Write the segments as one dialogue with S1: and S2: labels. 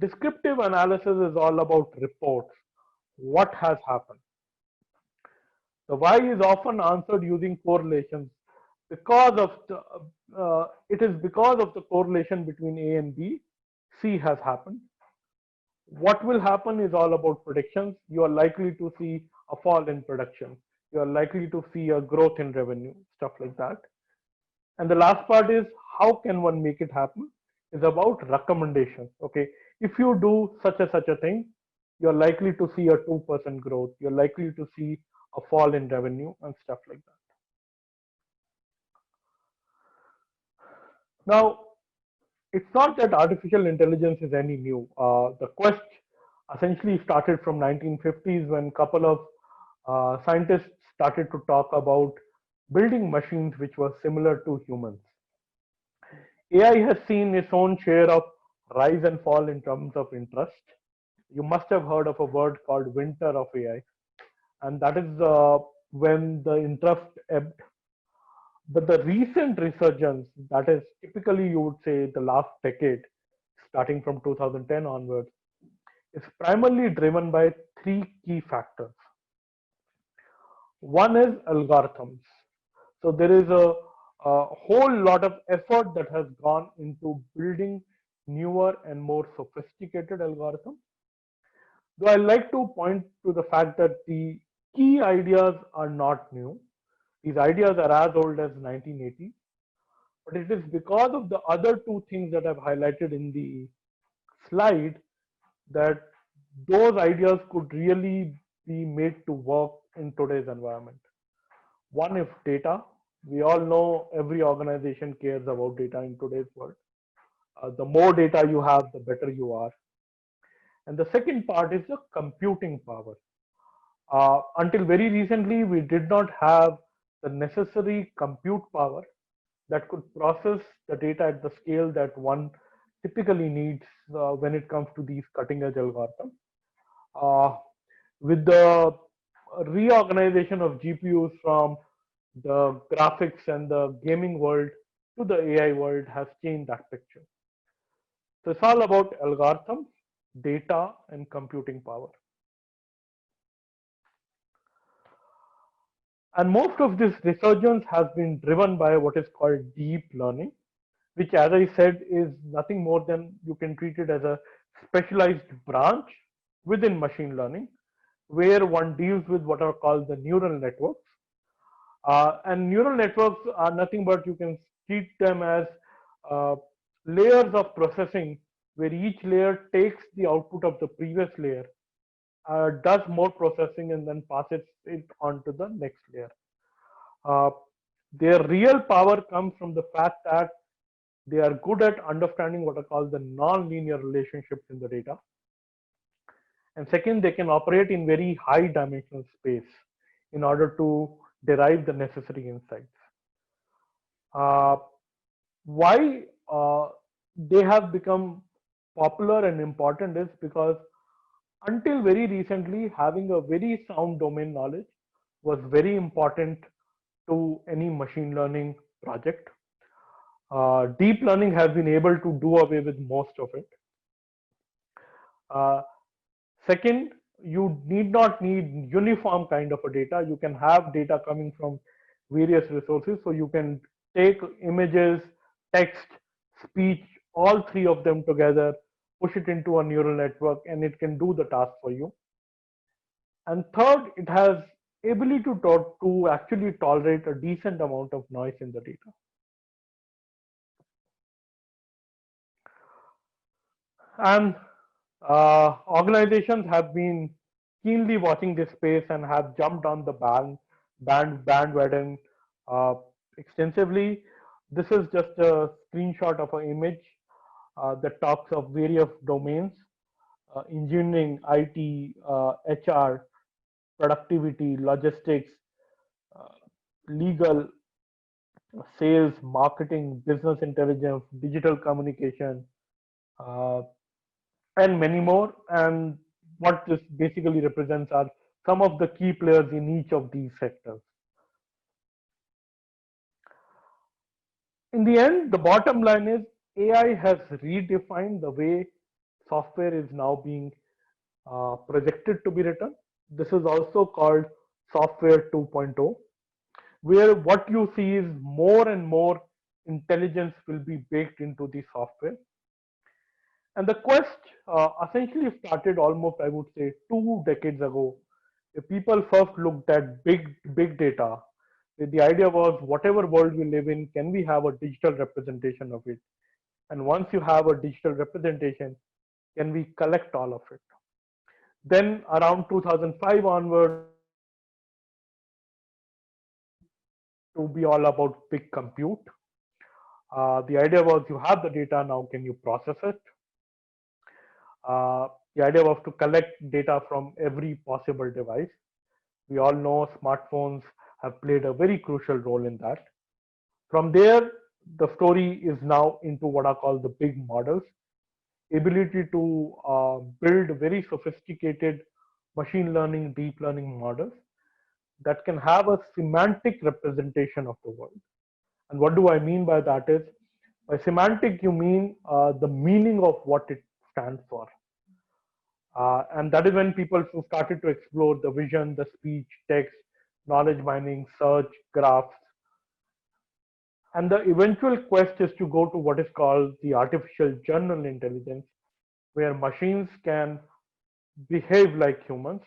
S1: Descriptive analysis is all about reports. What has happened? The why is often answered using correlations because of it is because of the correlation between A and B. C has happened. What will happen is all about predictions. You are likely to see a fall in production. You are likely to see a growth in revenue, stuff like that. And the last part is how can one make it happen? Is about recommendations. Okay, if you do such a thing, you're likely to see a 2% growth. You're likely to see a fall in revenue and stuff like that. Now, it's not that artificial intelligence is any new. The quest essentially started from 1950s when a couple of scientists started to talk about building machines which were similar to humans. AI has seen its own share of rise and fall in terms of interest. You must have heard of a word called winter of AI, and that is when the interest ebbed. But the recent resurgence, that is typically you would say the last decade, starting from 2010 onwards, is primarily driven by three key factors. One is algorithms. So there is a whole lot of effort that has gone into building newer and more sophisticated algorithms. Though I like to point to the fact that the key ideas are not new. These ideas are as old as 1980, but it is because of the other two things that I've highlighted in the slide that those ideas could really be made to work in today's environment. One is data. We all know every organization cares about data in today's world. The more data you have, the better you are. And the second part is the computing power. Until very recently, we did not have the necessary compute power that could process the data at the scale that one typically needs when it comes to these cutting edge algorithms. With the reorganization of GPUs from the graphics and the gaming world to the AI world has changed that picture. So it's all about algorithms, data, and computing power. And most of this resurgence has been driven by what is called deep learning, which, as I said, is nothing more than you can treat it as a specialized branch within machine learning, where one deals with what are called the neural networks. And neural networks are nothing but you can treat them as uh, layers of processing where each layer takes the output of the previous layer, does more processing, and then passes it on to the next layer. Uh, their real power comes from the fact that they are good at understanding what are called the non-linear relationships in the data. And second, they can operate in very high dimensional space in order to derive the necessary insights. Uh, why they have become popular and important is because until very recently, having a very sound domain knowledge was very important to any machine learning project. Deep learning has been able to do away with most of it. Uh, Second, you need not need uniform kind of a data. You can have data coming from various resources. So you can take images, text, speech, all three of them together, push it into a neural network, and it can do the task for you. And third, it has ability to actually tolerate a decent amount of noise in the data. And organizations have been keenly watching this space and have jumped on the bandwagon uh, extensively. This is just a screenshot of an image that talks of various domains: engineering, IT, HR, productivity, logistics, uh, legal, sales, marketing, business intelligence, digital communication, uh, and many more. And what this basically represents are some of the key players in each of these sectors. In the end, the bottom line is AI has redefined the way software is now being projected to be written. This is also called software 2.0, where what you see is more and more intelligence will be baked into the software. And the quest essentially started almost, I would say, 2 decades ago. The people first looked at big data. The idea was whatever world we live in, can we have a digital representation of it? And once you have a digital representation, can we collect all of it? Then around 2005 onwards, to be all about big compute. The idea was you have the data, now can you process it? The idea was to collect data from every possible device. We all know smartphones have played a very crucial role in that. From there, the story is now into what are called the big models, ability to build very sophisticated machine learning, deep learning models that can have a semantic representation of the world. And what do I mean by that is, by semantic, you mean the meaning of what it stands for. And that is when people started to explore the vision, the speech, text, knowledge mining, search, graphs. And the eventual quest is to go to what is called the artificial general intelligence, where machines can behave like humans.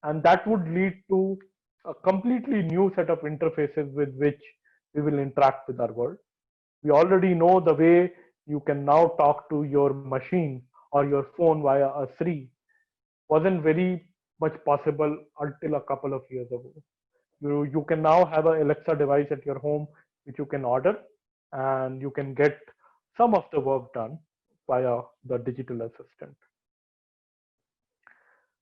S1: And that would lead to a completely new set of interfaces with which we will interact with our world. We already know the way you can now talk to your machine or your phone via a Siri wasn't very much possible until a couple of years ago. You can now have an Alexa device at your home which you can order, and you can get some of the work done via the digital assistant.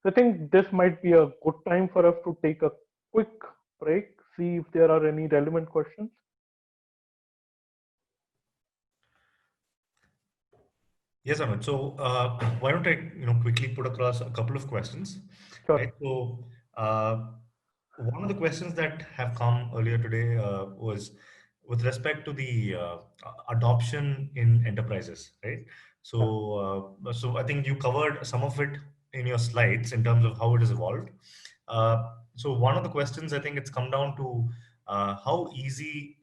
S1: So I think this might be a good time for us to take a quick break, see if there are any relevant questions.
S2: Yes, Amit. So why don't I, quickly put across a couple of questions,
S1: Sure.
S2: right? So one of the questions that have come earlier today was with respect to the adoption in enterprises, right?
S1: Yeah.
S2: So I think you covered some of it in your slides in terms of how it has evolved. So one of the questions, I think it's come down to how easy,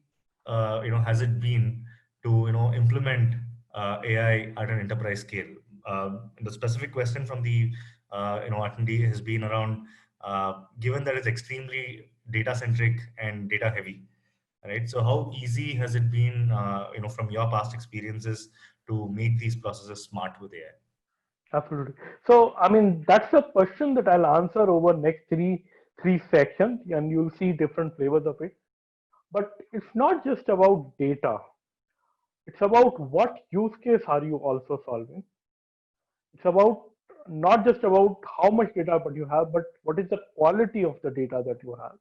S2: has it been to, implement AI at an enterprise scale. The specific question from the attendee has been around, given that it's extremely data centric and data heavy, right? So how easy has it been, from your past experiences to make these processes smart with AI?
S1: Absolutely. So, I mean, that's a question that I'll answer over next three sections, and you'll see different flavors of it. But it's not just about data. It's about what use case are you also solving. It's about not just about how much data but you have, but what is the quality of the data that you have.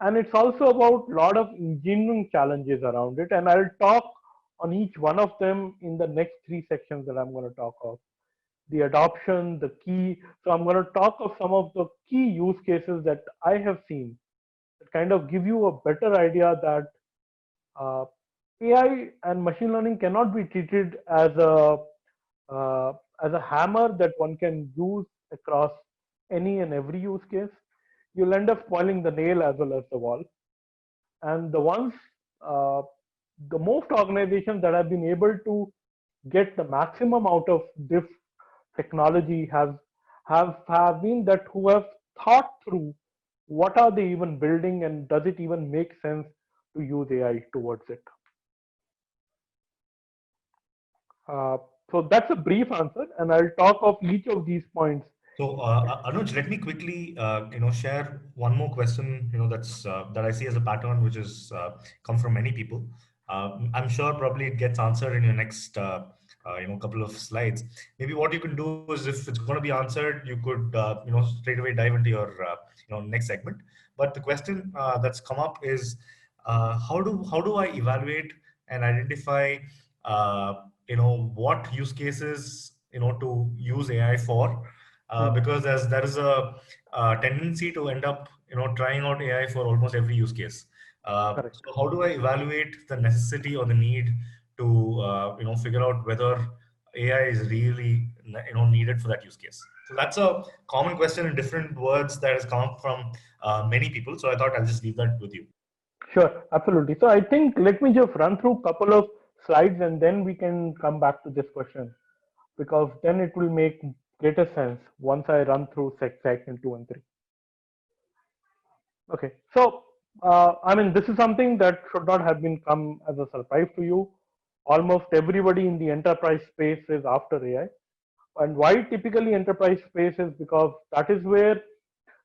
S1: And it's also about a lot of engineering challenges around it. And I'll talk on each one of them in the next three sections that I'm going to talk of. The adoption, the key. So I'm going to talk of some of the key use cases that I have seen that kind of give you a better idea that uh, AI and machine learning cannot be treated uh, as a hammer that one can use across any and every use case. You'll end up spoiling the nail as well as the wall. And uh, the most organizations that have been able to get the maximum out of this technology have been that who have thought through what are they even building and does it even make sense to use AI towards it. Uh, so that's a brief answer, and I'll talk of each of these points.
S2: So, Anuj, let me quickly, share one more question, that's that I see as a pattern, which is come from many people. I'm sure probably it gets answered in your next, couple of slides. Maybe what you can do is, if it's going to be answered, you could, straight away dive into your, next segment. But the question that's come up is, how do I evaluate and identify, what use cases, to use AI for?
S1: Hmm,
S2: Because there is a, tendency to end up trying out AI for almost every use case.
S1: correct.
S2: So how do I evaluate the necessity or the need to figure out whether AI is really needed for that use case? So that's a common question in different words that has come up from many people. So I thought I'll just leave that with you.
S1: Sure, absolutely. So I think let me just run through a couple of slides and then we can come back to this question because then it will make greater sense once I run through section 2 and 3. Okay, so I mean this is something that should not have been come as a surprise to you. Almost everybody in the enterprise space is after AI, and why typically enterprise space is because that is where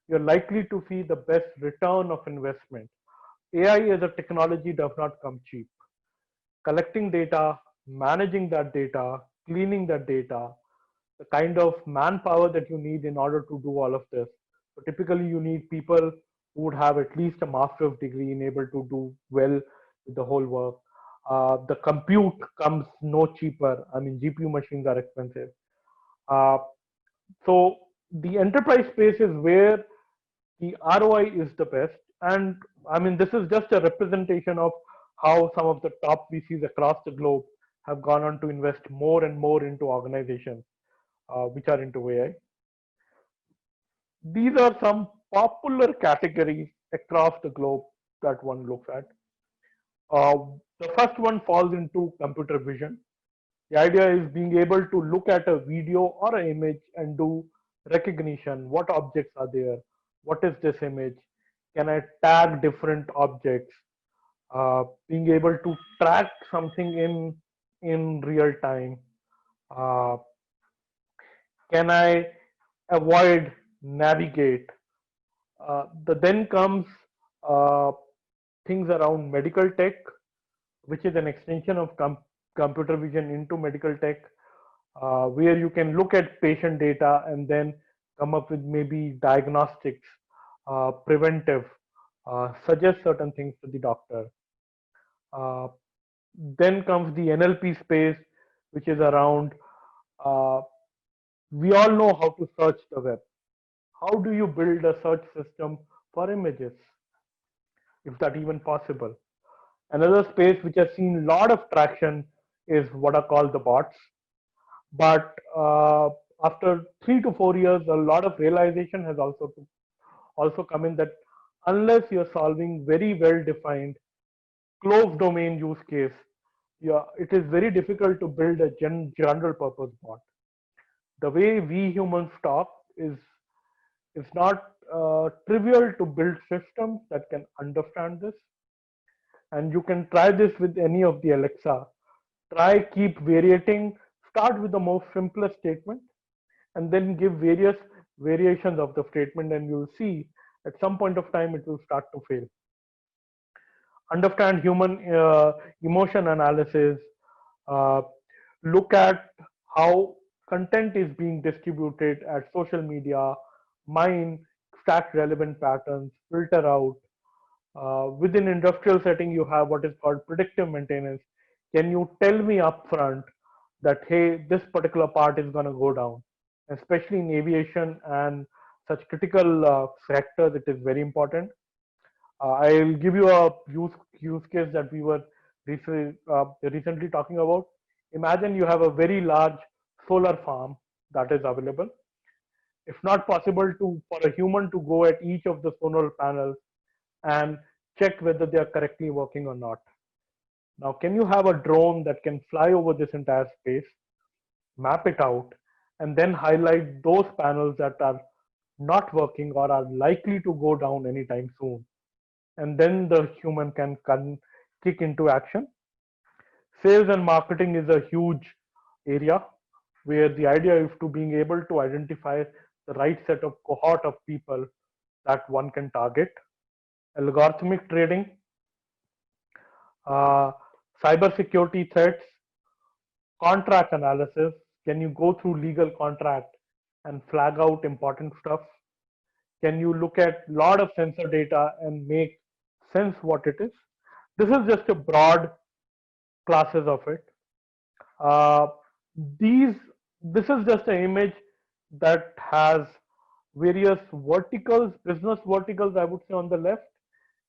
S1: you're likely to see the best return of investment. AI as a technology does not come cheap. Collecting data, managing that data, cleaning that data, the kind of manpower that you need in order to do all of this. So typically you need people who would have at least a master's degree and able to do well with the whole work. The compute comes no cheaper. I mean, GPU machines are expensive. Uh, so the enterprise space is where the ROI is the best. And I mean, this is just a representation of how some of the top VCs across the globe have gone on to invest more and more into organizations which are into AI. These are some popular categories across the globe that one looks at. Uh, the first one falls into computer vision. The idea is being able to look at a video or an image and do recognition. What objects are there? What is this image? Can I tag different objects? Being able to track something in real time. Uh, can I avoid navigate? Then comes uh, things around medical tech, which is an extension of computer vision into medical tech, where you can look at patient data and then come up with maybe diagnostics, preventive, suggest certain things to the doctor. Uh, then comes the NLP space, which is around, uh, we all know how to search the web. How do you build a search system for images, if that even possible? Another space which has seen a lot of traction is what are called the bots. But after 3 to 4 years, a lot of realization has also come in that unless you're solving very well defined closed domain use case, yeah, it is very difficult to build a general purpose bot. The way we humans talk is it's not trivial to build systems that can understand this. And you can try this with any of the Alexa. Try keep variating. Start with the most simplest statement and then give various variations of the statement, and you'll see at some point of time it will start to fail. Understand human emotion analysis. Uh, Look at how content is being distributed at social media. Mine, extract relevant patterns, filter out. Within industrial setting, you have what is called predictive maintenance. Can you tell me upfront that hey, this particular part is going to go down, especially in aviation and such critical sectors? It is very important. I'll give you a use case that we were recently talking about. Imagine you have a very large solar farm that is available. If not possible to for a human to go at each of the solar panels and check whether they are correctly working or not. Now, can you have a drone that can fly over this entire space, map it out, and then highlight those panels that are not working or are likely to go down anytime soon? And then the human can kick into action. Sales and marketing is a huge area where the idea is to being able to identify the right set of cohort of people that one can target. Algorithmic trading, uh, cybersecurity threats, contract analysis. Can you go through legal contract and flag out important stuff? Can you look at lot of sensor data and make sense what it is? This is just a broad classes of it. Uh, these this is just an image that has various verticals, business verticals, I would say on the left,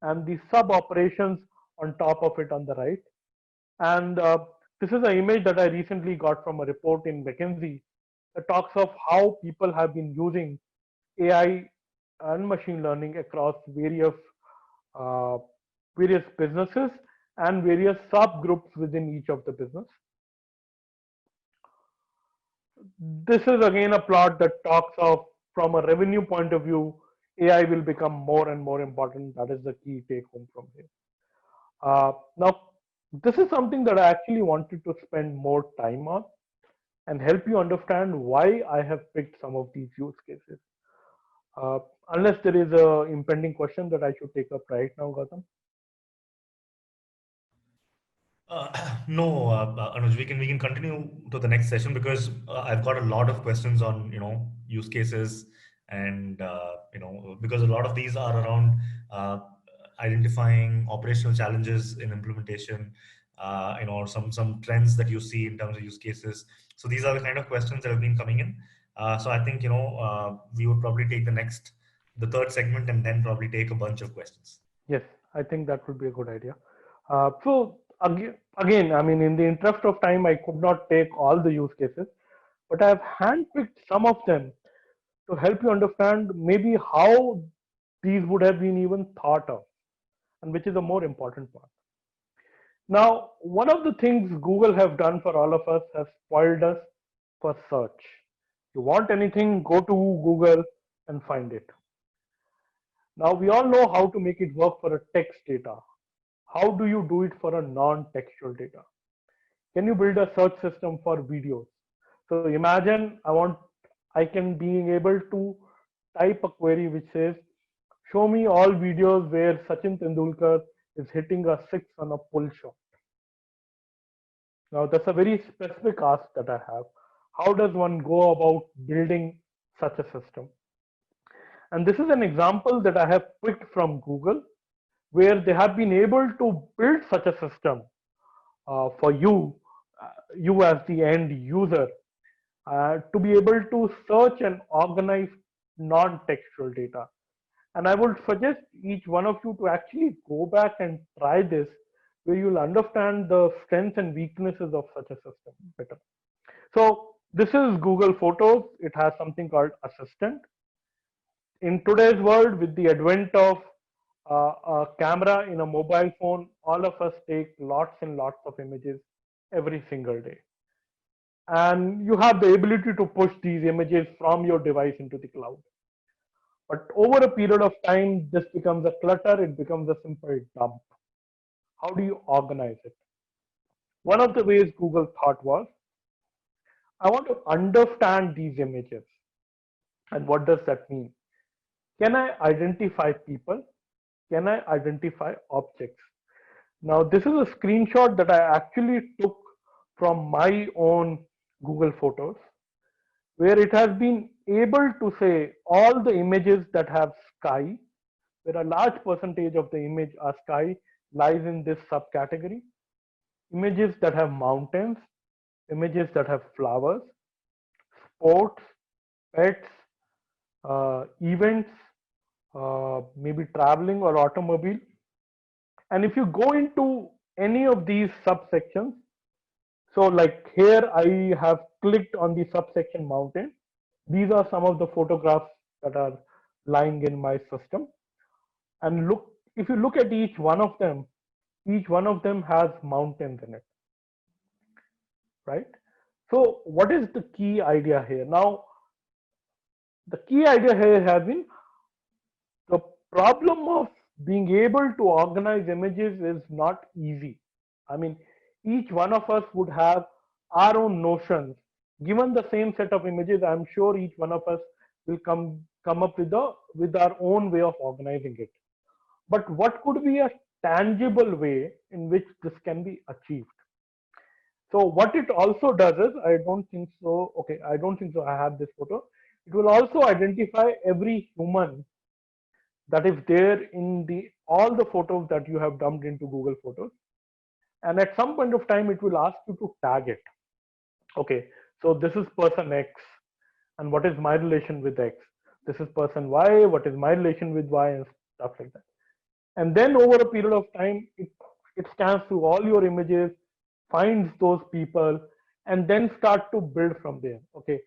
S1: and the sub operations on top of it on the right. And This is an image that I recently got from a report in McKinsey that talks of how people have been using AI and machine learning across uh, various businesses and various subgroups within each of the business. This is again a plot that talks of from a revenue point of view, AI will become more and more important. That is the key take home from here. Now, this is something that I actually wanted to spend more time on and help you understand why I have picked some of these use cases. Uh, Unless there is a impending question that I should take up right now, Gautam.
S2: No, Anuj, we can continue to the next session because I've got a lot of questions on use cases and because a lot of these are around uh, identifying operational challenges in implementation, or some trends that you see in terms of use cases. So these are the kind of questions that have been coming in. So I think we would probably take the third segment and then probably take a bunch of questions.
S1: Yes, I think that would be a good idea. So again, I mean, in the interest of time, I could not take all the use cases, but I have handpicked some of them to help you understand maybe how these would have been even thought of, and which is the more important part. Now, one of the things Google have done for all of us has spoiled us for search. You want anything, go to Google and find it. Now, we all know how to make it work for a text data. How do you do it for a non-textual data? Can you build a search system for videos? So imagine I can being able to type a query which says, show me all videos where Sachin Tendulkar is hitting a six on a pull shot. Now that's a very specific ask that I have. How does one go about building such a system? And this is an example that I have picked from Google, where they have been able to build such a system for you as the end user, to be able to search and organize non-textual data. And I would suggest each one of you to actually go back and try this, where you'll understand the strengths and weaknesses of such a system better. So this is Google Photos. It has something called Assistant. In today's world, with the advent of a camera in a mobile phone, all of us take lots and lots of images every single day. And you have the ability to push these images from your device into the cloud. But over a period of time, this becomes a clutter, it becomes a simple dump. How do you organize it? One of the ways Google thought was, I want to understand these images. And what does that mean? Can I identify people? Can I identify objects? Now, this is a screenshot that I actually took from my own Google Photos, where it has been able to say all the images that have sky, where a large percentage of the image are sky, lies in this subcategory. Images that have mountains, images that have flowers, sports, pets, events, maybe traveling or automobile. And if you go into any of these subsections, so like here I have clicked on the subsection mountain. These are some of the photographs that are lying in my system. And look, if you look at each one of them has mountains in it, right? So what is the key idea here? Now, the key idea here has been the problem of being able to organize images is not easy. I mean, each one of us would have our own notions. Given the same set of images, I'm sure each one of us will come up with our own way of organizing it. But what could be a tangible way in which this can be achieved? So what it also does is, I don't think so. Okay, I don't think so. I have this photo. It will also identify every human that is there in the all the photos that you have dumped into Google Photos. And at some point of time, it will ask you to tag it. Okay, so this is person X, and what is my relation with X? This is person Y, what is my relation with Y, and stuff like that. And then over a period of time, it scans through all your images, finds those people, and then start to build from there. Okay,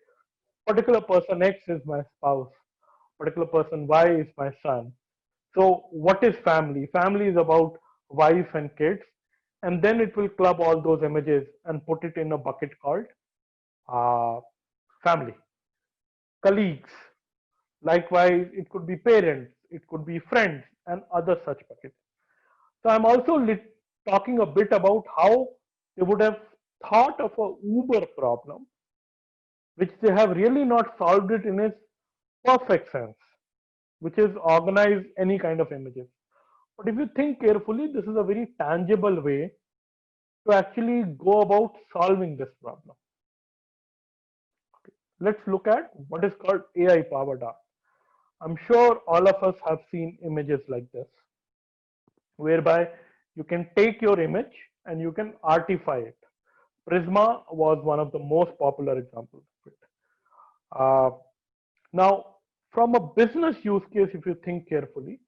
S1: particular person X is my spouse, particular person Y is my son. So, what is family? Family is about wife and kids, and then it will club all those images and put it in a bucket called uh, family. Colleagues, likewise, it could be parents, it could be friends, and other such buckets. So, I'm also talking a bit about how they would have thought of a Uber problem, which they have really not solved it in its perfect sense, which is organize any kind of images. But if you think carefully, this is a very tangible way to actually go about solving this problem. Let's look at what is called AI powered art. I'm sure all of us have seen images like this, whereby you can take your image and you can artify it. Prisma was one of the most popular examples of it. Uh, Now, from a business use case, if you think carefully,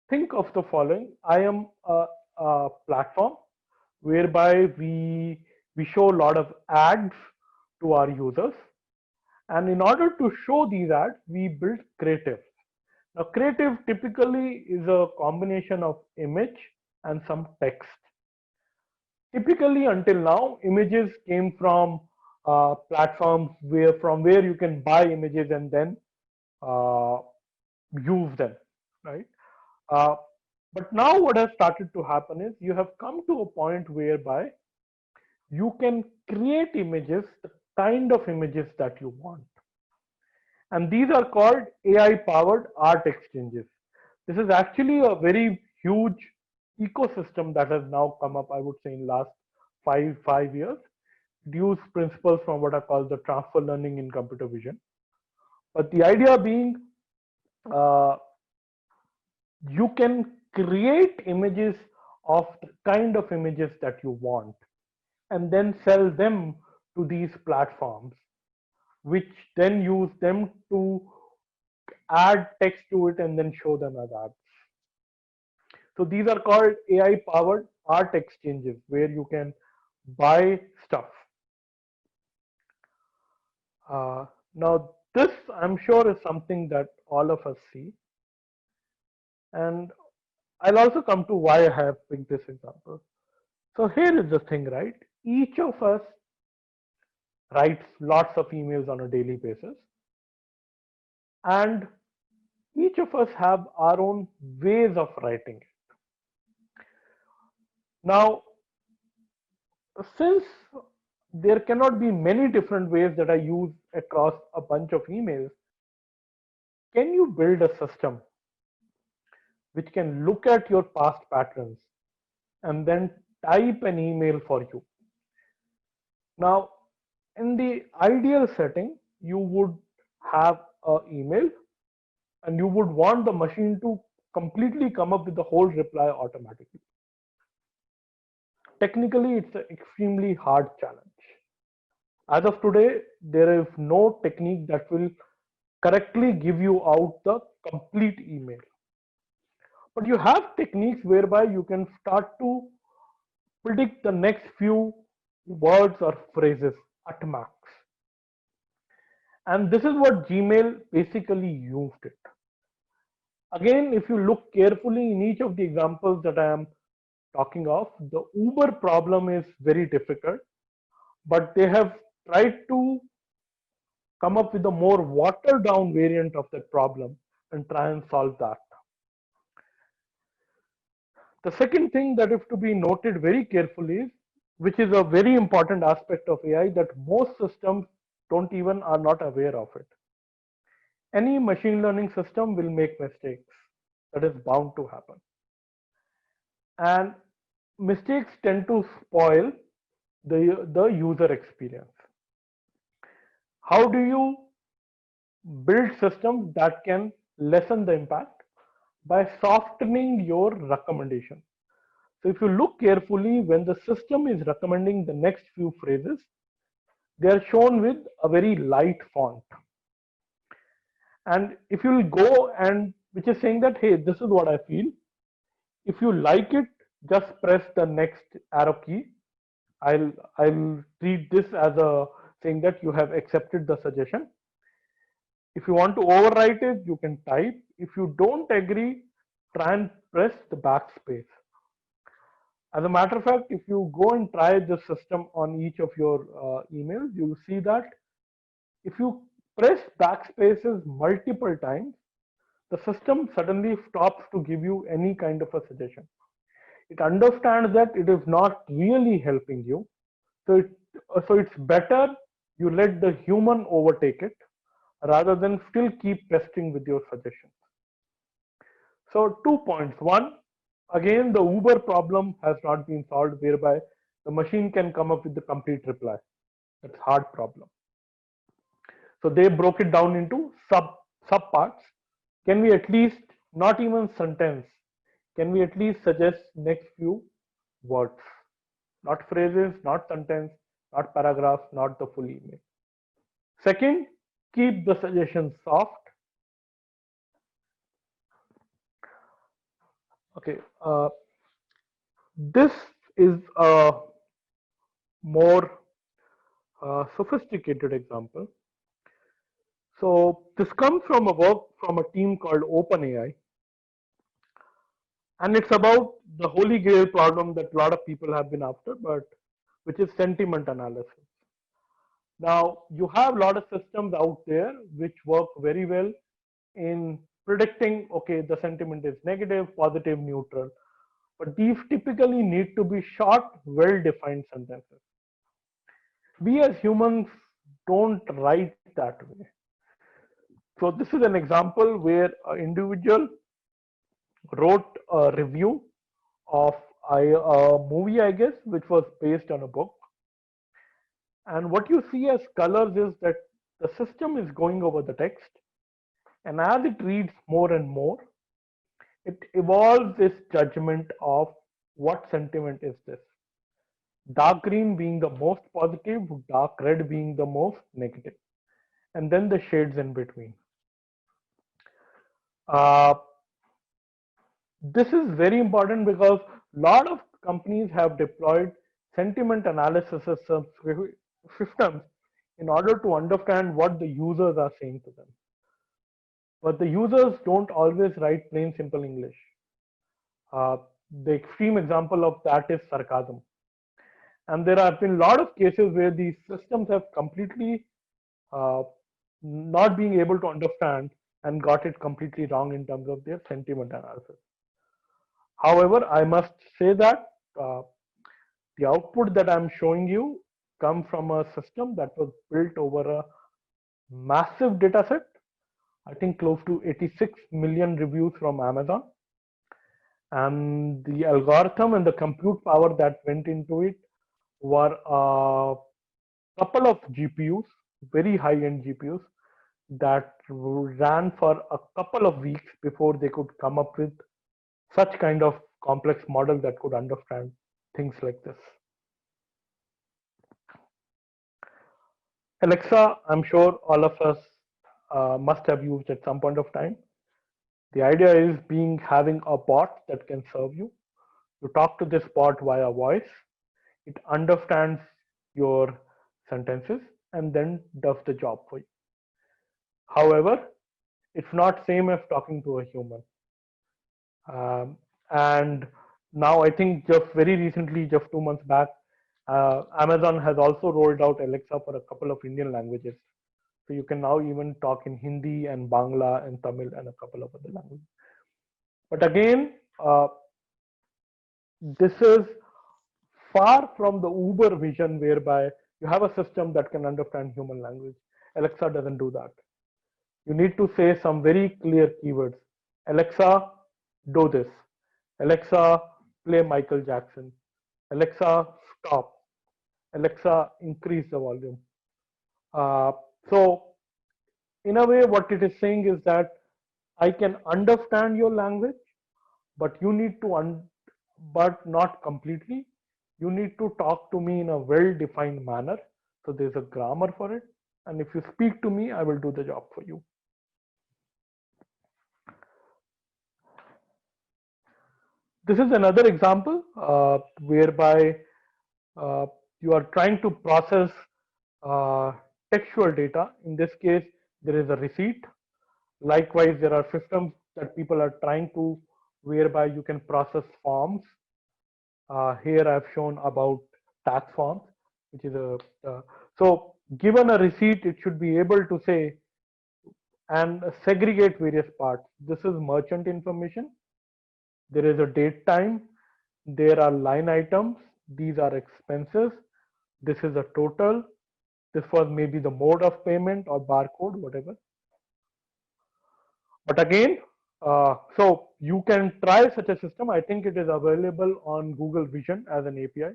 S1: think of the following. I am a platform whereby we show a lot of ads to our users, and in order to show these ads, we build creative. Now, creative typically is a combination of image and some text. Typically, until now, images came from platforms where you can buy images and then uh, use them, right? Uh, but now what has started to happen is you have come to a point whereby you can create images, the kind of images that you want. And these are called AI powered art exchanges. This is actually a very huge ecosystem that has now come up, I would say, in last five years. It uses principles from what I call the transfer learning in computer vision. But the idea being uh, you can create images of the kind of images that you want and then sell them to these platforms, which then use them to add text to it and then show them as ads. So these are called AI powered art exchanges where you can buy stuff. Now, this I'm sure is something that all of us see. And I'll also come to why I have picked this example. So here is the thing, right? Each of us writes lots of emails on a daily basis, and each of us have our own ways of writing it. Now, since there cannot be many different ways that I use across a bunch of emails, can you build a system which can look at your past patterns and then type an email for you? Now, in the ideal setting, you would have an email and you would want the machine to completely come up with the whole reply automatically. Technically, it's an extremely hard challenge. As of today, there is no technique that will correctly give you out the complete email. But you have techniques whereby you can start to predict the next few words or phrases at max. And this is what Gmail basically used it. Again, if you look carefully in each of the examples that I am talking of, the Uber problem is very difficult, but they have tried to come up with a more watered down variant of that problem and try and solve that. The second thing that is to be noted very carefully is, which is a very important aspect of AI, that most systems don't even are not aware of it. Any machine learning system will make mistakes. That is bound to happen. And mistakes tend to spoil the user experience. How do you build systems that can lessen the impact? By softening your recommendation. So if you look carefully, when the system is recommending the next few phrases, they are shown with a very light font. And if you will go and which is saying that, hey, this is what I feel. If you like it, just press the next arrow key. I'll treat this as a saying that you have accepted the suggestion. If you want to overwrite it, you can type. If you don't agree, try and press the backspace. As a matter of fact, if you go and try this system on each of your emails, you'll see that if you press backspaces multiple times, the system suddenly stops to give you any kind of a suggestion. It understands that it is not really helping you. So it's better you let the human overtake it rather than still keep pestering with your suggestions. So 2 points. One, again, the Uber problem has not been solved whereby the machine can come up with the complete reply. That's hard problem. So they broke it down into sub parts. Can we at least not even sentence? Can we at least suggest next few words? Not phrases, not sentence, not paragraph, not the full email. Second, keep the suggestions soft. Okay, this is a more sophisticated example. So this comes from a work from a team called OpenAI, and it's about the holy grail problem that a lot of people have been after, but which is sentiment analysis. Now you have a lot of systems out there which work very well in predicting, okay, the sentiment is negative, positive, neutral, but these typically need to be short, well-defined sentences. We as humans don't write that way. So this is an example where an individual wrote a review of a movie, I guess, which was based on a book. And what you see as colors is that the system is going over the text, and as it reads more and more, it evolves this judgment of what sentiment is this. Dark green being the most positive, dark red being the most negative, and then the shades in between. Uh, this is very important because a lot of companies have deployed sentiment analysis systems in order to understand what the users are saying to them. But the users don't always write plain simple English. Uh, the extreme example of that is sarcasm. And there have been a lot of cases where these systems have completely uh, not being able to understand and got it completely wrong in terms of their sentiment analysis. However, I must say that the output that I'm showing you come from a system that was built over a massive data set. I think close to 86 million reviews from Amazon. And the algorithm and the compute power that went into it were a couple of GPUs, very high-end GPUs, that ran for a couple of weeks before they could come up with such kind of complex model that could understand things like this. Alexa, I'm sure all of us must have used at some point of time. The idea is having a bot that can serve you. You talk to this bot via voice. It understands your sentences and then does the job for you. However, it's not same as talking to a human. And now I think just very recently, just 2 months back, Amazon has also rolled out Alexa for a couple of Indian languages. So you can now even talk in Hindi and Bangla and Tamil and a couple of other languages. But again, this is far from the Uber vision whereby you have a system that can understand human language. Alexa doesn't do that. You need to say some very clear keywords. Alexa, do this. Alexa, play Michael Jackson. Alexa, stop. Alexa, increase the volume. So, in a way, what it is saying is that I can understand your language, but you need to, but not completely. You need to talk to me in a well-defined manner. So there's a grammar for it. And if you speak to me, I will do the job for you. This is another example whereby you are trying to process uh, textual data. In this case, there is a receipt. Likewise, there are systems that people are trying to whereby you can process forms. Here I've shown about tax forms, which is so given a receipt, it should be able to say and segregate various parts. This is merchant information. There is a date time. There are line items. These are expenses. This is a total. This was maybe the mode of payment or barcode, whatever. But again, so you can try such a system. I think it is available on Google Vision as an API.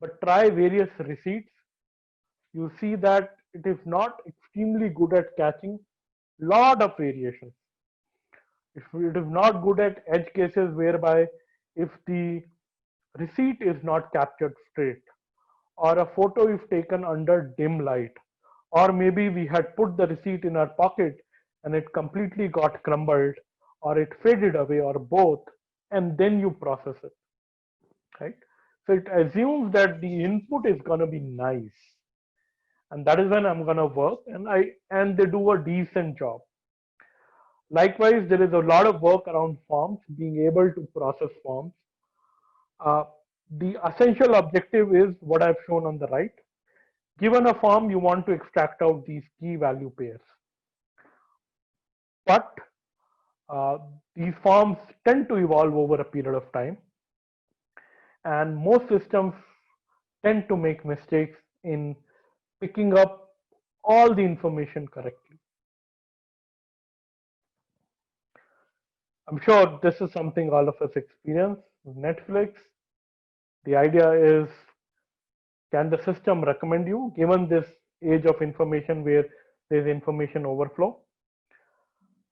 S1: But try various receipts. You see that it is not extremely good at catching lot of variations. It is not good at edge cases whereby if the receipt is not captured straight, or a photo is taken under dim light, or maybe we had put the receipt in our pocket and it completely got crumbled, or it faded away, or both, and then you process it, right? So it assumes that the input is going to be nice, and that is when I'm going to work, and they do a decent job. Likewise, there is a lot of work around forms, being able to process forms. Uh, the essential objective is what I've shown on the right. Given a form, you want to extract out these key value pairs. But uh, these forms tend to evolve over a period of time. And most systems tend to make mistakes in picking up all the information correctly. I'm sure this is something all of us experience. Netflix, the idea is, can the system recommend you given this age of information where there's information overflow?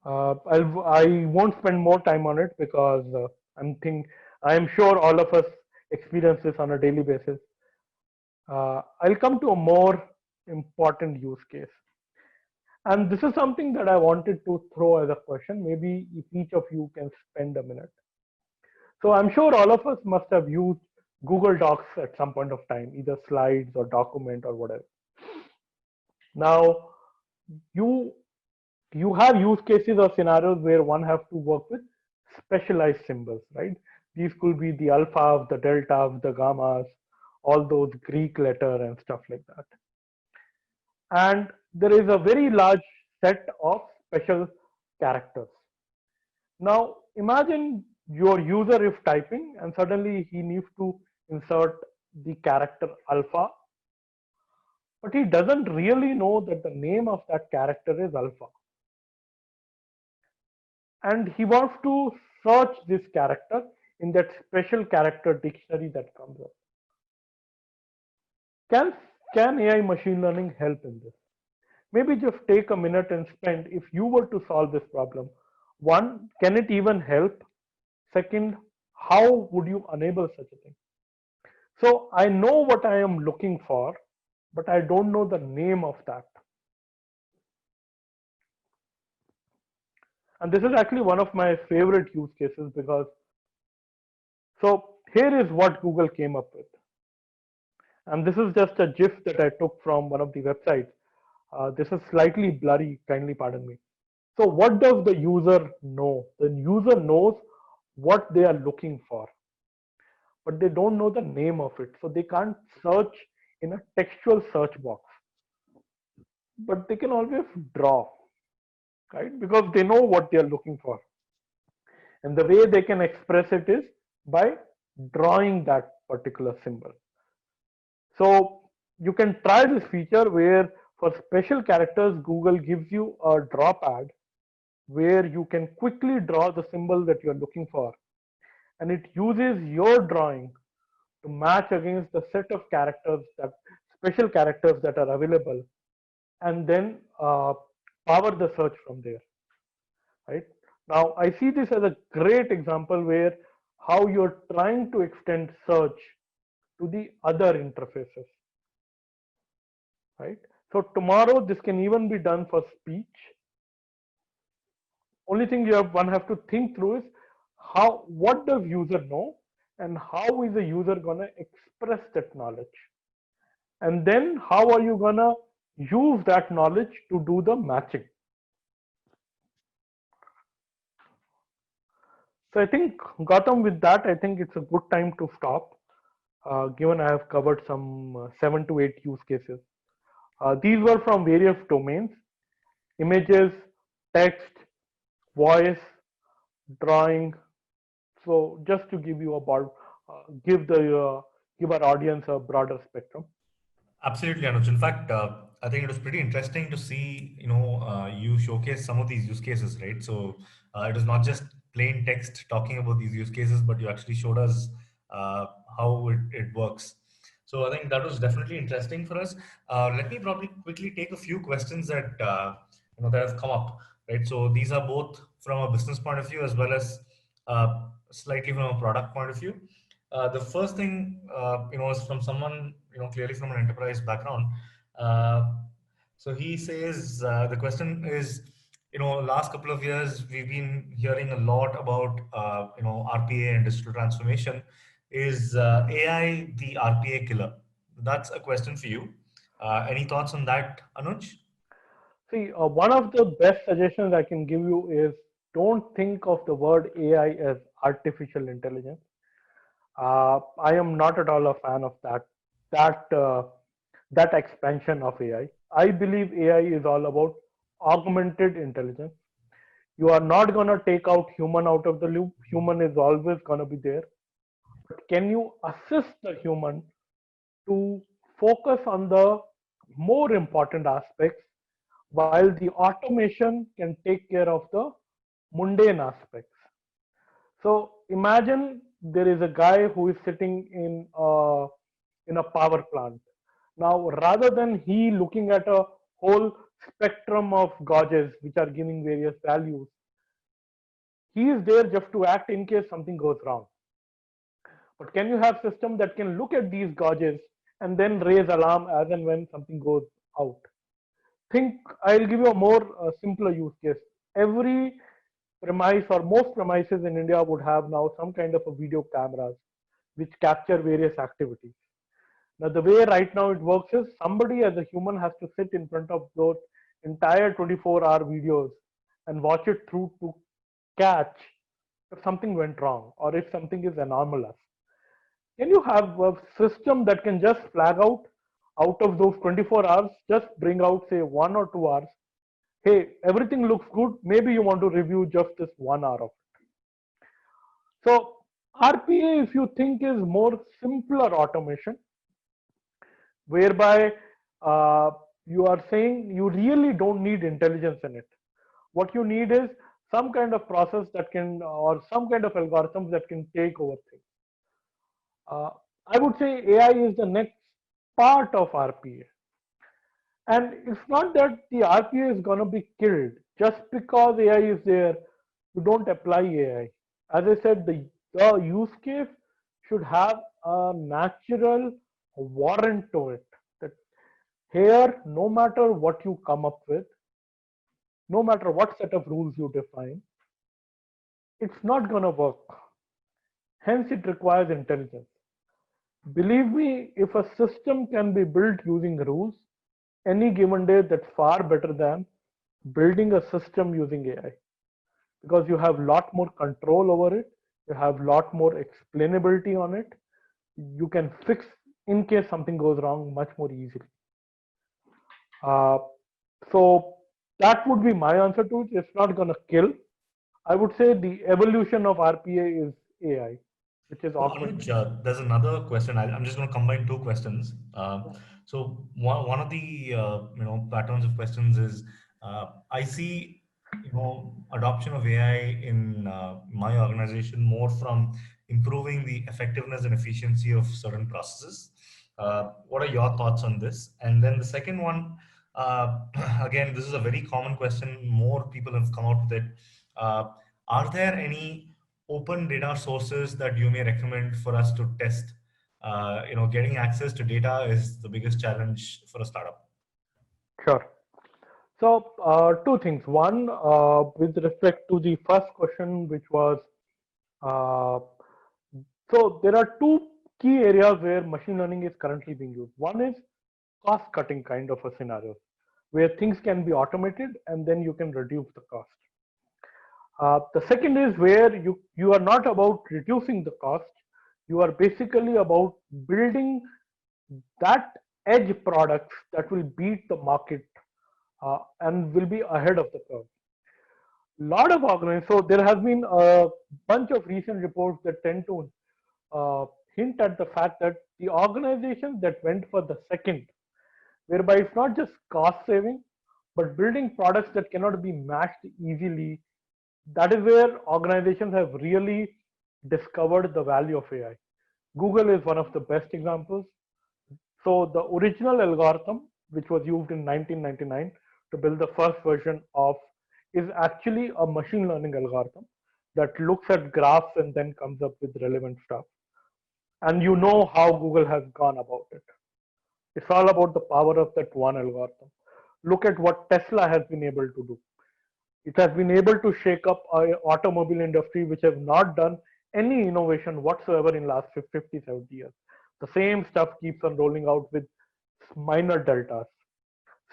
S1: I won't spend more time on it because I'm sure all of us experience this on a daily basis. I'll come to a more important use case. And this is something that I wanted to throw as a question. Maybe if each of you can spend a minute. So I'm sure all of us must have used Google Docs at some point of time, either slides or document or whatever. Now, you have use cases or scenarios where one have to work with specialized symbols, right? These could be the alphas, the deltas, the gammas, all those Greek letter and stuff like that. And there is a very large set of special characters. Now, imagine your user is typing and suddenly he needs to insert the character alpha, but he doesn't really know that the name of that character is alpha. And he wants to search this character in that special character dictionary that comes up. Can AI machine learning help in this? Maybe just take a minute and spend, if you were to solve this problem, one, can it even help? Second, how would you enable such a thing? So I know what I am looking for, but I don't know the name of that. And this is actually one of my favorite use cases because, so here is what Google came up with. And this is just a GIF that I took from one of the websites. This is slightly blurry, kindly pardon me. So what does the user know? The user knows what they are looking for, but they don't know the name of it. So they can't search in a textual search box, but they can always draw, right? Because they know what they are looking for. And the way they can express it is by drawing that particular symbol. So you can try this feature where for special characters, Google gives you a draw pad where you can quickly draw the symbol that you're looking for. And it uses your drawing to match against the set of characters, that special characters that are available, and then power the search from there, right? Now, I see this as a great example where how you're trying to extend search to the other interfaces, right? So tomorrow, this can even be done for speech. Only thing one have to think through is what does user know and how is the user going to express that knowledge. And then how are you gonna use that knowledge to do the matching? So I think, Gautam, with that, I think it's a good time to stop, given I have covered some 7 to 8 use cases. These were from various domains: images, text, voice, drawing. So just to give you about, give our audience a broader spectrum.
S2: Absolutely, Anuj. In fact, I think it was pretty interesting to see, you showcase some of these use cases, right? So it was not just plain text talking about these use cases, but you actually showed us uh, how it works. So I think that was definitely interesting for us. Let me probably quickly take a few questions that that have come up, right? So these are both from a business point of view as well as slightly from a product point of view. The first thing, is from someone, clearly from an enterprise background. Uh, so he says the question is, last couple of years we've been hearing a lot about, RPA and digital transformation. Is AI the RPA killer? That's a question for you. Any thoughts on that, Anuj?
S1: See, one of the best suggestions I can give you is, don't think of the word AI as artificial intelligence. I am not at all a fan of that that expansion of AI. I believe AI is all about augmented intelligence. You are not going to take out human out of the loop. Human is always going to be there. But can you assist the human to focus on the more important aspects, while the automation can take care of the mundane aspects? So imagine there is a guy who is sitting in a power plant. Now, rather than he looking at a whole spectrum of gauges which are giving various values, he is there just to act in case something goes wrong. But can you have system that can look at these gauges and then raise alarm as and when something goes out? Think, I'll give you a more simpler use case. Every premise or most premises in India would have now some kind of a video cameras which capture various activities. Now, the way right now it works is, somebody as a human has to sit in front of those entire 24-hour videos and watch it through to catch if something went wrong or if something is anomalous. Can you have a system that can just flag out of those 24 hours, just bring out, say, 1 or 2 hours? Hey, everything looks good. Maybe you want to review just this 1 hour of it. So, RPA, if you think, is more simpler automation, whereby uh, you are saying you really don't need intelligence in it. What you need is some kind of process that can, or some kind of algorithms that can take over things. Uh, I would say AI is the next part of RPA. And it's not that the RPA is going to be killed just because AI is there. You don't apply AI. As I said, the use case should have a natural warrant to it. That here, no matter what you come up with, no matter what set of rules you define, it's not going to work. Hence, it requires intelligence. Believe me, if a system can be built using rules, any given day, that's far better than building a system using AI, because you have a lot more control over it, you have a lot more explainability on it, you can fix in case something goes wrong much more easily. Uh, so that would be my answer to it. It's not going to kill. I would say the evolution of RPA is AI, which is
S2: So
S1: augmented.
S2: Anuj, there's another question. I'm just going to combine two questions. So one of the patterns of questions is, I see adoption of AI in my organization more from improving the effectiveness and efficiency of certain processes. What are your thoughts on this? And then the second one, again, this is a very common question. More people have come out with it. Uh, are there any open data sources that you may recommend for us to test? Getting access to data is the biggest challenge for a startup.
S1: Sure. So, two things. One, with respect to the first question, which was, uh, so there are two key areas where machine learning is currently being used. One is cost cutting kind of a scenario where things can be automated and then you can reduce the cost. The second is where you are not about reducing the cost, you are basically about building that edge products that will beat the market and will be ahead of the curve. Lot of organizations, so there has been a bunch of recent reports that tend to uh, hint at the fact that the organizations that went for the second, whereby it's not just cost saving, but building products that cannot be matched easily, that is where organizations have really discovered the value of AI. Google is one of the best examples. So the original algorithm, which was used in 1999 to build the first version of, is actually a machine learning algorithm that looks at graphs and then comes up with relevant stuff. And you know how Google has gone about it. It's all about the power of that one algorithm. Look at what Tesla has been able to do. It has been able to shake up an automobile industry which has not done any innovation whatsoever in last 50, 70 years. The same stuff keeps on rolling out with minor deltas.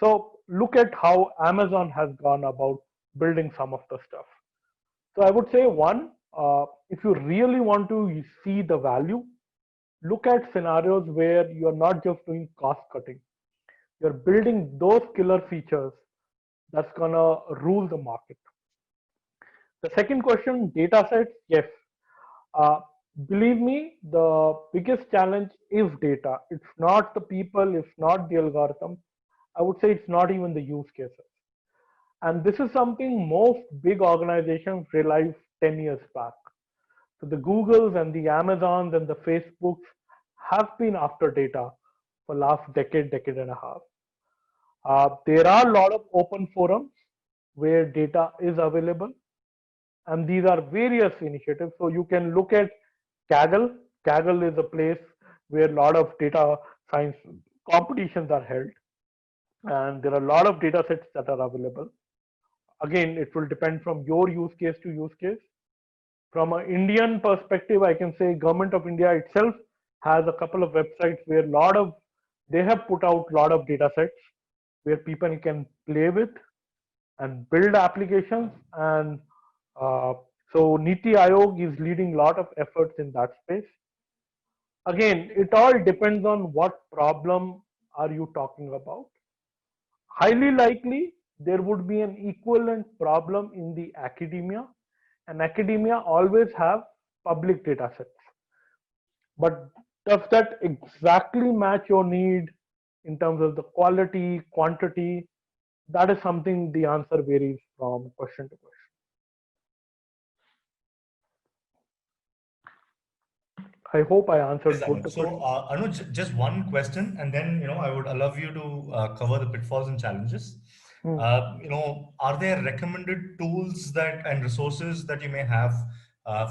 S1: So look at how Amazon has gone about building some of the stuff. So I would say one, if you really want to see the value, look at scenarios where you are not just doing cost cutting. You're building those killer features that's gonna rule the market. The second question, data sets, yes. Uh, Believe me, the biggest challenge is data. It's not the people, it's not the algorithm. I would say it's not even the use cases. And this is something most big organizations realized 10 years back. So the Googles and the Amazons and the Facebooks have been after data for last decade, decade and a half. There are a lot of open forums where data is available, and these are various initiatives. So you can look at Kaggle. Kaggle is a place where a lot of data science competitions are held, and there are a lot of data sets that are available. Again, it will depend from your use case to use case. From an Indian perspective, I can say Government of India itself has a couple of websites where they have put out a lot of data sets where people can play with and build applications. And uh, so Niti Aayog is leading a lot of efforts in that space. Again, it all depends on what problem are you talking about. Highly likely there would be an equivalent problem in the academia, and academia always have public data sets. But does that exactly match your need in terms of the quality, quantity? That is something the answer varies from question to question. I hope I
S2: Yes,
S1: answered both
S2: Anuj.
S1: the
S2: So,
S1: questions.
S2: Anuj, just one question, and then I would allow you to cover the pitfalls and challenges.
S1: Hmm.
S2: Are there recommended tools that and resources that you may have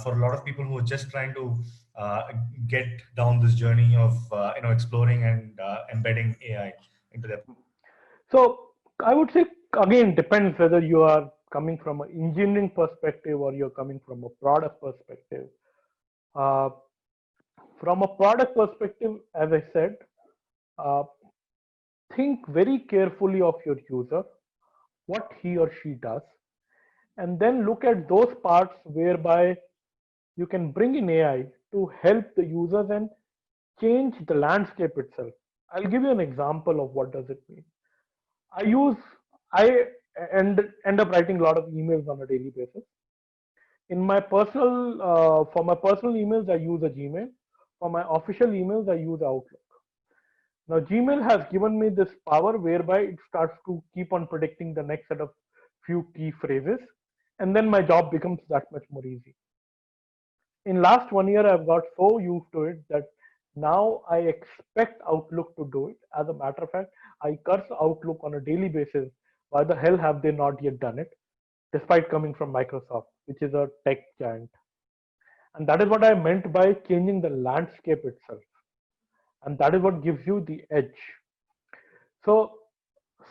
S2: for a lot of people who are just trying to uh, get down this journey of exploring and embedding AI into their.
S1: So I would say again depends whether you are coming from an engineering perspective or you're coming from a product perspective. Uh, from a product perspective, as I said, uh, think very carefully of your user, what he or she does, and then look at those parts whereby you can bring in AI to help the users and change the landscape itself. I'll give you an example of what does it mean. I use I end up writing a lot of emails on a daily basis. In my personal for my personal emails, I use a Gmail. For my official emails, I use Outlook. Now, Gmail has given me this power whereby it starts to keep on predicting the next set of few key phrases, and then my job becomes that much more easy. In last 1 year, I've got so used to it that now I expect Outlook to do it. As a matter of fact, I curse Outlook on a daily basis. Why the hell have they not yet done it? Despite coming from Microsoft, which is a tech giant. And that is what I meant by changing the landscape itself. And that is what gives you the edge. So,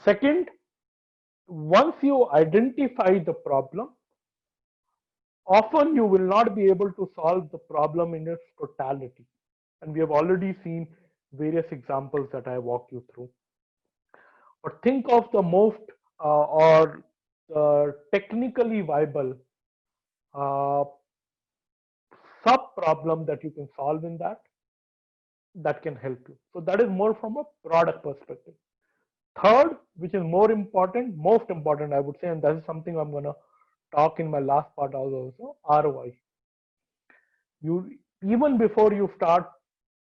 S1: second, once you identify the problem, often you will not be able to solve the problem in its totality. And we have already seen various examples that I walked you through. But think of the most or technically viable uh, sub problem that you can solve in that can help you. So that is more from a product perspective. Third, which is more important, most important, I would say, and that is something I'm going to talk in my last part also, ROI. You even before you start,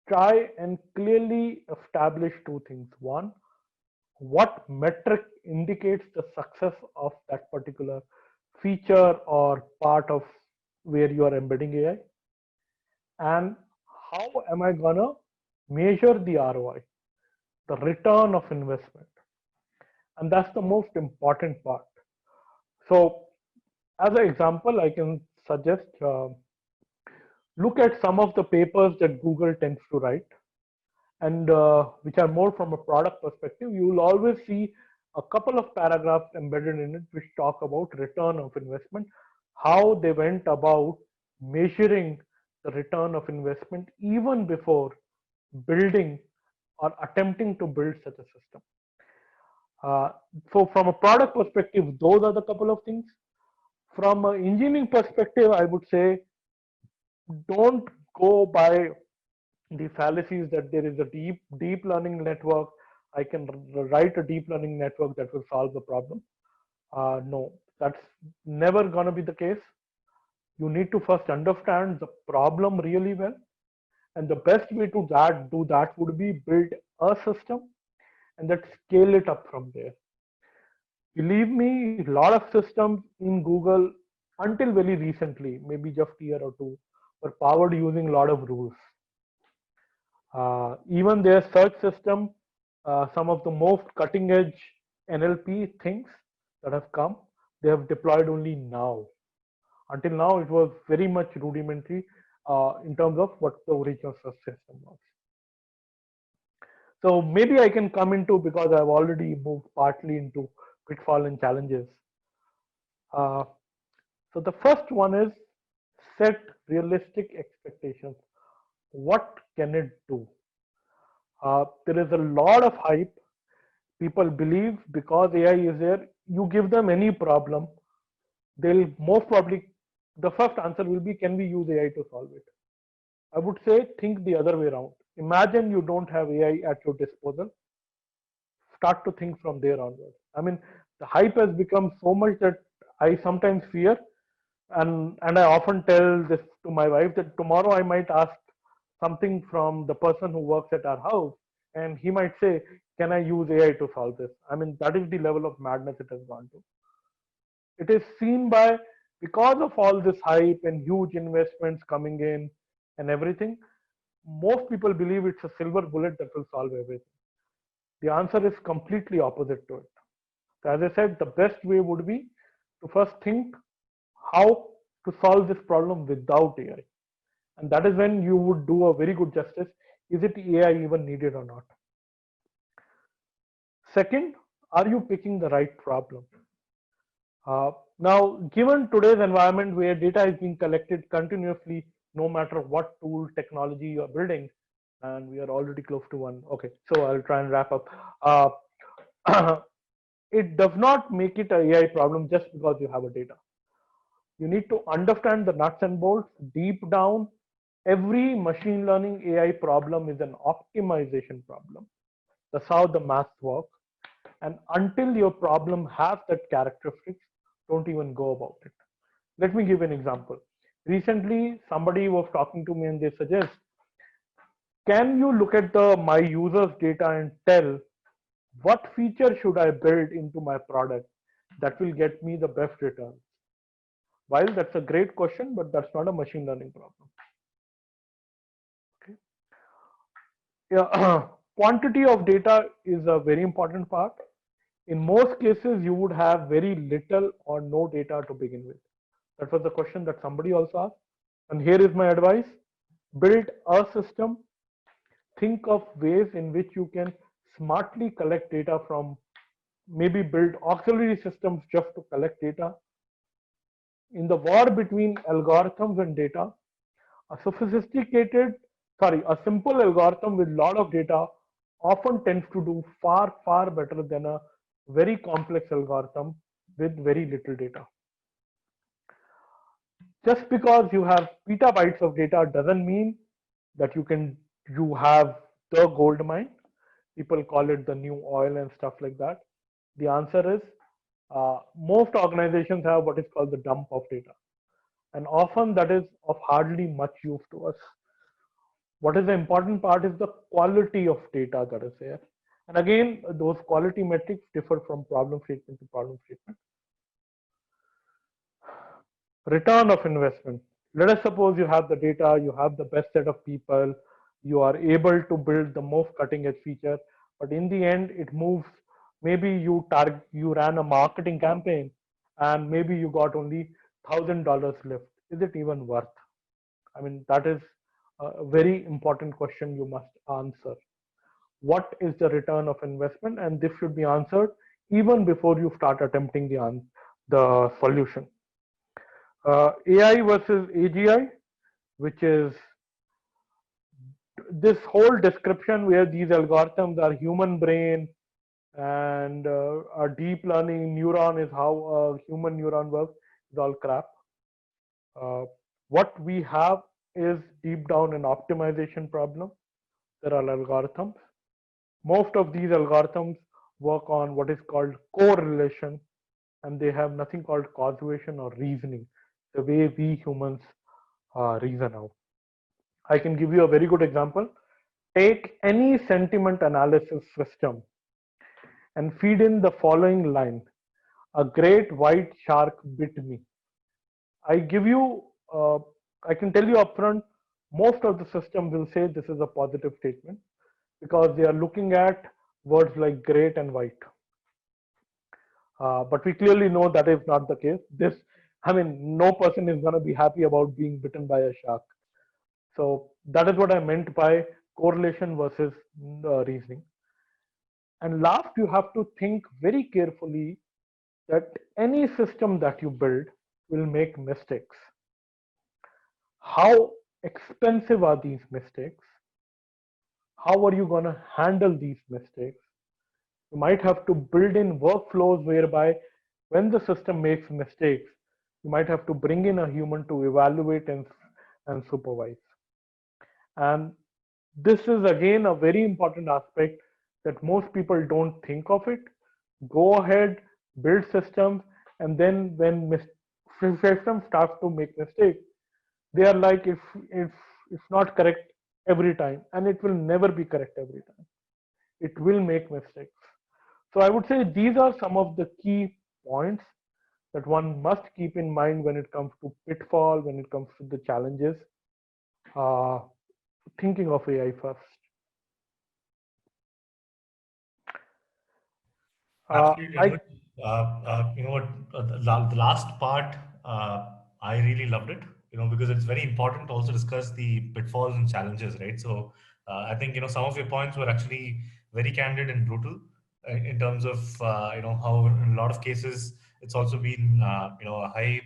S1: try and clearly establish two things. One, what metric indicates the success of that particular feature or part of where you are embedding AI, and how am I gonna measure the ROI, the return of investment, and that's the most important part. So, as an example, I can suggest look at some of the papers that Google tends to write, and which are more from a product perspective. You will always see a couple of paragraphs embedded in it which talk about return of investment, how they went about measuring the return of investment even before building or attempting to build such a system. Uh, so from a product perspective, those are the couple of things. From an engineering perspective, I would say don't go by the fallacies that there is a deep learning network. I can write a deep learning network that will solve the problem. No, that's never going to be the case. You need to first understand the problem really well, and the best way to do that would be build a system and then scale it up from there. Believe me, a lot of systems in Google until very recently, maybe just a year or two, were powered using a lot of rules. Even their search system, some of the most cutting edge NLP things that have come, they have deployed only now. Until now, it was very much rudimentary in terms of what the original search system was. So maybe I can come into, because I've already moved partly into pitfall and challenges. Uh, so the first one is set realistic expectations. What can it do? There is a lot of hype. People believe because AI is there, you give them any problem, they'll most probably, the first answer will be, can we use AI to solve it? I would say think the other way around. Imagine you don't have AI at your disposal. Start to think from there onwards. I mean, the hype has become so much that I sometimes fear, and I often tell this to my wife that tomorrow I might ask something from the person who works at our house, and he might say, "Can I use AI to solve this?" I mean, that is the level of madness it has gone to. It is seen by, because of all this hype and huge investments coming in and everything. Most people believe it's a silver bullet that will solve everything. The answer is completely opposite to it. So as I said, the best way would be to first think how to solve this problem without AI. And that is when you would do a very good justice. Is it AI even needed or not? Second, are you picking the right problem? Now, given today's environment where data is being collected continuously, no matter what tool technology you are building, and we are already close to one. Okay, so I'll try and wrap up. It does not make it a AI problem just because you have a data. You need to understand the nuts and bolts deep down. Every machine learning AI problem is an optimization problem. That's how the math works. And until your problem has that characteristics, don't even go about it. Let me give an example. Recently, somebody was talking to me and they suggest, can you look at the my users data and tell what feature should I build into my product that will get me the best return? While that's a great question, but that's not a machine learning problem. Okay. Yeah, quantity of data is a very important part. In most cases, you would have very little or no data to begin with. That was the question that somebody also asked. And here is my advice. Build a system. Think of ways in which you can smartly collect data from, maybe build auxiliary systems just to collect data. In the war between algorithms and data, a simple algorithm with a lot of data often tends to do far, far better than a very complex algorithm with very little data. Just because you have petabytes of data doesn't mean that you have the gold mine. People call it the new oil and stuff like that. The answer is most organizations have what is called the dump of data, and often that is of hardly much use to us. What is the important part is the quality of data that is there. And again, those quality metrics differ from problem statement to problem statement. Return of investment. Let us suppose you have the data, you have the best set of people, you are able to build the most cutting edge feature, but in the end, it moves. Maybe you ran a marketing campaign, and maybe you got only $1,000 left. Is it even worth? I mean, that is a very important question you must answer. What is the return of investment? And this should be answered even before you start attempting the solution. AI versus AGI, which is this whole description where these algorithms are human brain and a deep learning neuron is how a human neuron works, is all crap. What we have is deep down an optimization problem. There are algorithms. Most of these algorithms work on what is called correlation, and they have nothing called causation or reasoning, the way we humans reason out. I can give you a very good example. Take any sentiment analysis system and feed in the following line: a great white shark bit me. I give you, I can tell you upfront, most of the system will say this is a positive statement because they are looking at words like great and white. But we clearly know that is not the case. I mean, no person is going to be happy about being bitten by a shark. So that is what I meant by correlation versus reasoning. And last, you have to think very carefully that any system that you build will make mistakes. How expensive are these mistakes? How are you going to handle these mistakes? You might have to build in workflows whereby when the system makes mistakes, you might have to bring in a human to evaluate and supervise. And this is again a very important aspect that most people don't think of it. Go ahead, build systems, and then when systems start to make mistakes, they are like, if it's not correct every time, and it will never be correct every time. It will make mistakes. So I would say these are some of the key points that one must keep in mind when it comes to pitfall, when it comes to the challenges. Uh, Thinking of AI first.
S2: Absolutely,
S1: I
S2: Anuj. You know what? The last part, I really loved it. You know, because it's very important to also discuss the pitfalls and challenges, right? So, I think some of your points were actually very candid and brutal in terms of how in a lot of cases it's also been a hype,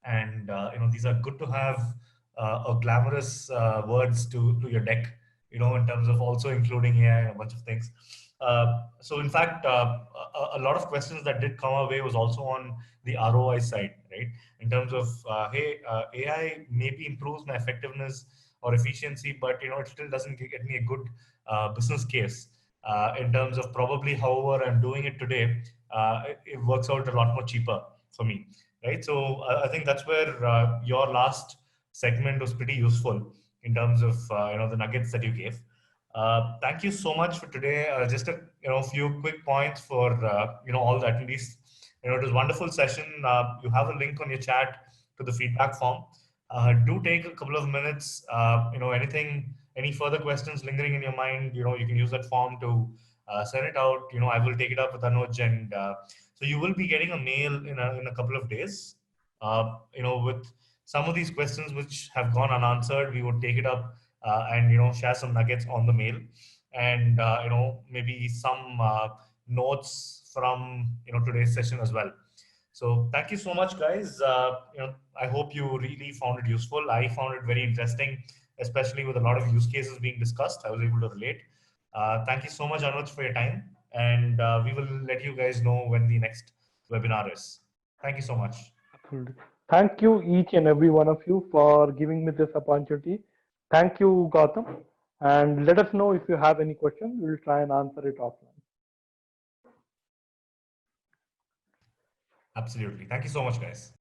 S2: and these are good to have a glamorous words to your deck. In terms of also including AI and a bunch of things. So in fact, a lot of questions that did come our way was also on the ROI side, right? In terms of, hey, AI maybe improves my effectiveness or efficiency, but it still doesn't get me a good business case. In terms of probably, however, I'm doing it today, it works out a lot more cheaper for me, right? So I think that's where your last segment was pretty useful in terms of the nuggets that you gave. Thank you so much for today. Just a few quick points for all the attendees. It was a wonderful session. You have a link on your chat to the feedback form. Do take a couple of minutes. Any further questions lingering in your mind, you can use that form to send it out. I will take it up with Anuj, and so you will be getting a mail in a couple of days. With some of these questions which have gone unanswered, we would take it up and share some nuggets on the mail, and maybe some notes from today's session as well. So thank you so much, guys. I hope you really found it useful. I found it very interesting, especially with a lot of use cases being discussed. I was able to relate. Thank you so much, Anuj, for your time. And we will let you guys know when the next webinar is. Thank you so much.
S1: Absolutely. Thank you, each and every one of you, for giving me this opportunity. Thank you, Gautam. And let us know if you have any questions. We'll try and answer it offline.
S2: Absolutely. Thank you so much, guys.